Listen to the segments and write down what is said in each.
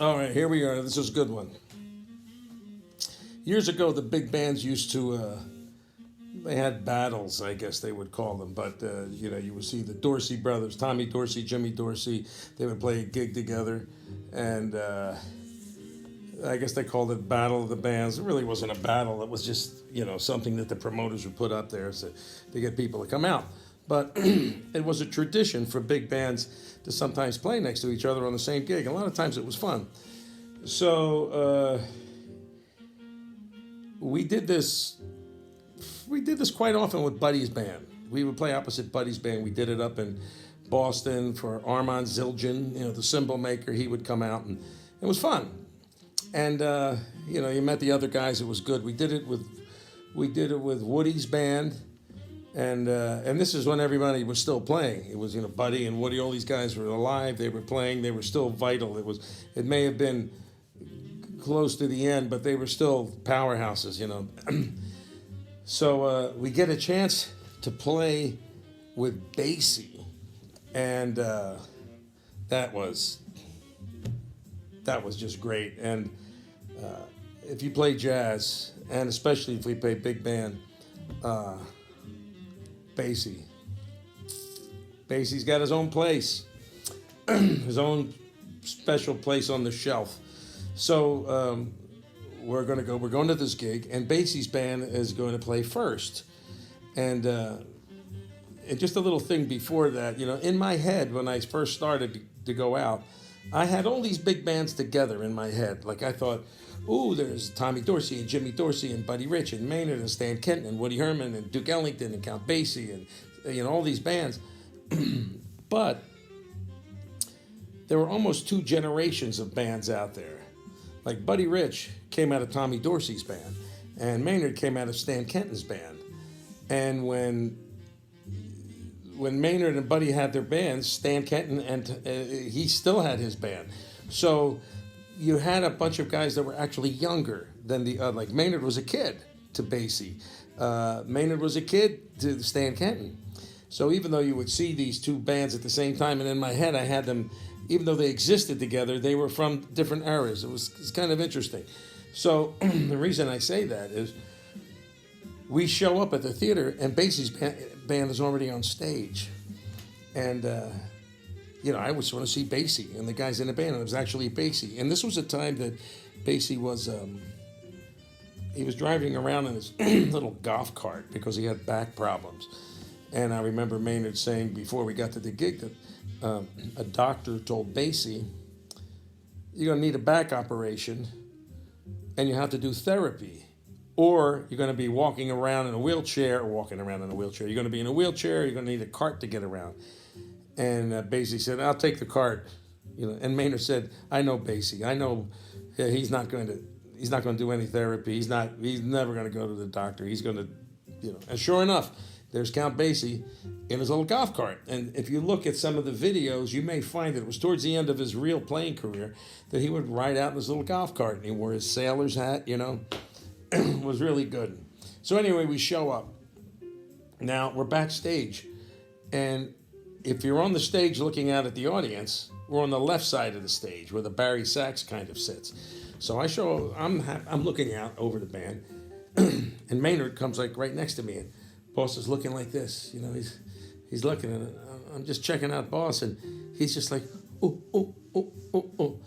All right, here we are. This is a good one. Years ago, the big bands used to, they had battles, I guess they would call them. But, you would see the Dorsey brothers, Tommy Dorsey, Jimmy Dorsey. They would play a gig together. And I guess they called it Battle of the Bands. It really wasn't a battle. It was just, something that the promoters would put up there to get people to come out. But it was a tradition for big bands to sometimes play next to each other on the same gig. A lot of times it was fun. So we did this quite often with Buddy's band. We would play opposite Buddy's band. We did it up in Boston for Armand Zildjian, the cymbal maker. He would come out, and it was fun. And you met the other guys. It was good. We did it with Woody's band. And this is when everybody was still playing. It was Buddy and Woody. All these guys were alive. They were playing. They were still vital. It may have been close to the end, but they were still powerhouses. So we get a chance to play with Basie, and that was just great. And if you play jazz, and especially if we play big band. Basie's got his own place, his own special place on the shelf. So we're going to this gig, and Basie's band is going to play first. And just a little thing before that, in my head when I first started to go out, I had all these big bands together in my head. Like I thought, ooh, there's Tommy Dorsey and Jimmy Dorsey and Buddy Rich and Maynard and Stan Kenton and Woody Herman and Duke Ellington and Count Basie and all these bands. But there were almost two generations of bands out there. Like Buddy Rich came out of Tommy Dorsey's band, and Maynard came out of Stan Kenton's band. And when Maynard and Buddy had their bands, Stan Kenton and he still had his band. So you had a bunch of guys that were actually younger than like Maynard was a kid to Basie. Maynard was a kid to Stan Kenton. So even though you would see these two bands at the same time, and in my head I had them, even though they existed together, they were from different eras. It's kind of interesting. So the reason I say that is we show up at the theater and Basie's band is already on stage. And I always want to see Basie and the guys in the band. And it was actually Basie. And this was a time that Basie was, he was driving around in his little golf cart because he had back problems. And I remember Maynard saying before we got to the gig that a doctor told Basie, you're going to need a back operation and you have to do therapy. Or you're going to be walking around in a wheelchair, You're going to be in a wheelchair, you're going to need a cart to get around. And Basie said, I'll take the cart. And Maynard said, I know Basie. I know he's not going to do any therapy. He's never going to go to the doctor. He's going to, And sure enough, there's Count Basie in his little golf cart. And if you look at some of the videos, you may find that it was towards the end of his real playing career that he would ride out in his little golf cart. And he wore his sailor's hat, It was really good. So anyway, we show up. Now, we're backstage. And if you're on the stage looking out at the audience, we're on the left side of the stage where the Barry Sachs kind of sits. So I'm looking out over the band, and Maynard comes like right next to me, and Boss is looking like this. He's looking, and I'm just checking out Boss, and he's just like, oh, oh, oh, oh, oh.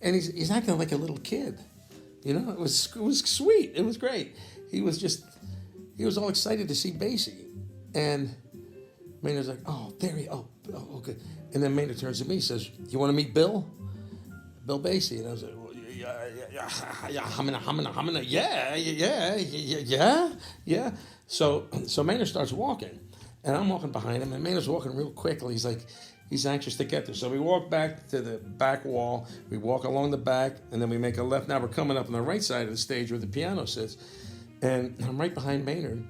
And he's acting like a little kid. It was sweet. It was great. He was all excited to see Basie. And Maynard's like, oh, good. And then Maynard turns to me and says, you want to meet Bill? Bill Basie. And I was like, well, yeah. So Maynard starts walking. And I'm walking behind him, and Maynard's walking real quickly. He's anxious to get there. So we walk back to the back wall. We walk along the back, and then we make a left. Now we're coming up on the right side of the stage where the piano sits. And I'm right behind Maynard.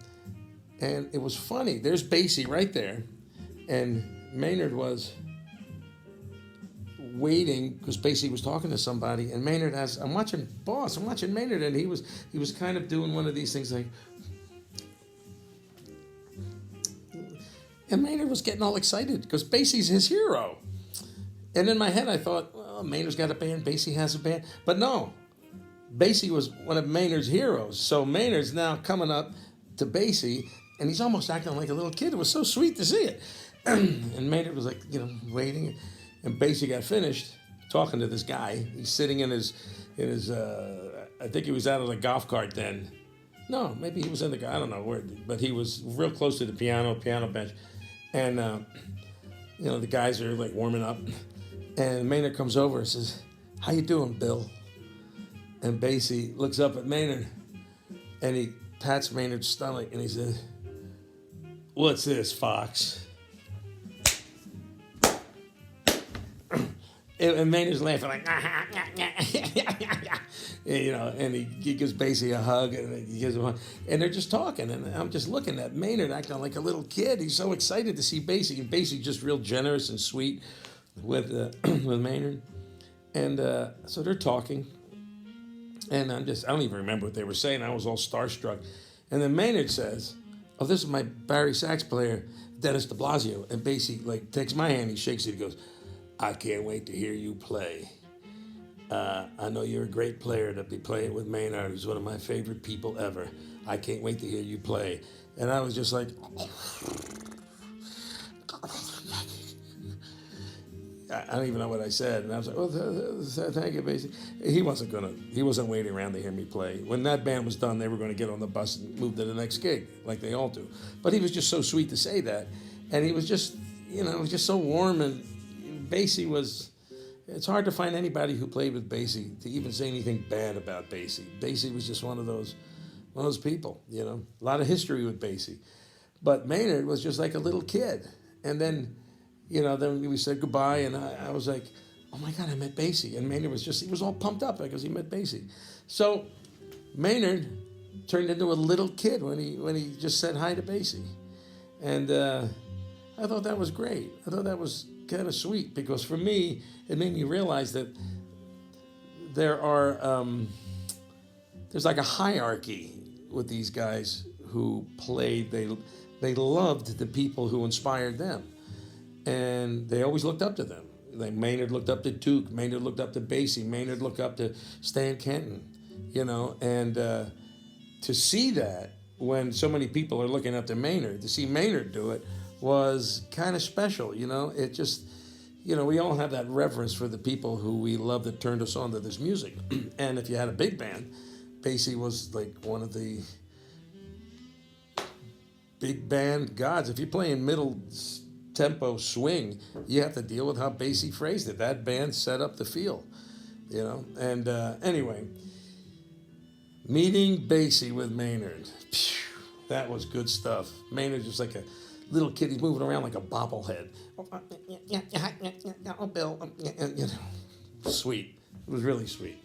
And it was funny. There's Basie right there. And Maynard was waiting because Basie was talking to somebody. And Maynard I'm watching Maynard. And he was kind of doing one of these things like, and Maynard was getting all excited because Basie's his hero. And in my head, I thought, well, oh, Maynard's got a band, Basie has a band. But no, Basie was one of Maynard's heroes. So Maynard's now coming up to Basie, and he's almost acting like a little kid. It was so sweet to see it. And Maynard was like, waiting. And Basie got finished talking to this guy. He's sitting in his I think he was out of the golf cart then. No, maybe he was in the, I don't know where, but he was real close to the piano bench. And, the guys are like warming up. And Maynard comes over and says, "How you doing, Bill?" And Basie looks up at Maynard and he pats Maynard's stomach and he says, "What's this, Fox?" And Maynard's laughing like, and he gives Basie a hug and he gives him a hug. And they're just talking. And I'm just looking at Maynard acting like a little kid. He's so excited to see Basie. And Basie just real generous and sweet with Maynard. And so they're talking. And I don't even remember what they were saying. I was all starstruck. And then Maynard says, "Oh, this is my Barry sax player, Denis DiBlasio." And Basie takes my hand, he shakes it, he goes, "I can't wait to hear you play. I know you're a great player to be playing with Maynard, who's one of my favorite people ever. I can't wait to hear you play." And I was just like, I don't even know what I said. And I was like, "Oh, thank you, Basie." He wasn't waiting around to hear me play. When that band was done, they were going to get on the bus and move to the next gig, like they all do. But he was just so sweet to say that. And he was just, just so warm. And Basie it's hard to find anybody who played with Basie to even say anything bad about Basie. Basie was just one of those people, A lot of history with Basie. But Maynard was just like a little kid. And then, then we said goodbye, and I was like, "Oh my God, I met Basie." And Maynard he was all pumped up because he met Basie. So Maynard turned into a little kid when he just said hi to Basie. And I thought that was great. I thought that was kind of sweet, because for me, it made me realize that there's like a hierarchy with these guys who played. They loved the people who inspired them, and they always looked up to them. Like Maynard looked up to Duke, Maynard looked up to Basie, Maynard looked up to Stan Kenton, and to see that when so many people are looking up to Maynard, to see Maynard do it was kind of special. It just, we all have that reverence for the people who we love that turned us on to this music. And if you had a big band, Basie was like one of the big band gods. If you're playing middle tempo swing, you have to deal with how Basie phrased it. That band set up the feel, And anyway, meeting Basie with Maynard, that was good stuff. Maynard's just like a little kid. He's moving around like a bobblehead. Oh, Bill. Sweet. It was really sweet.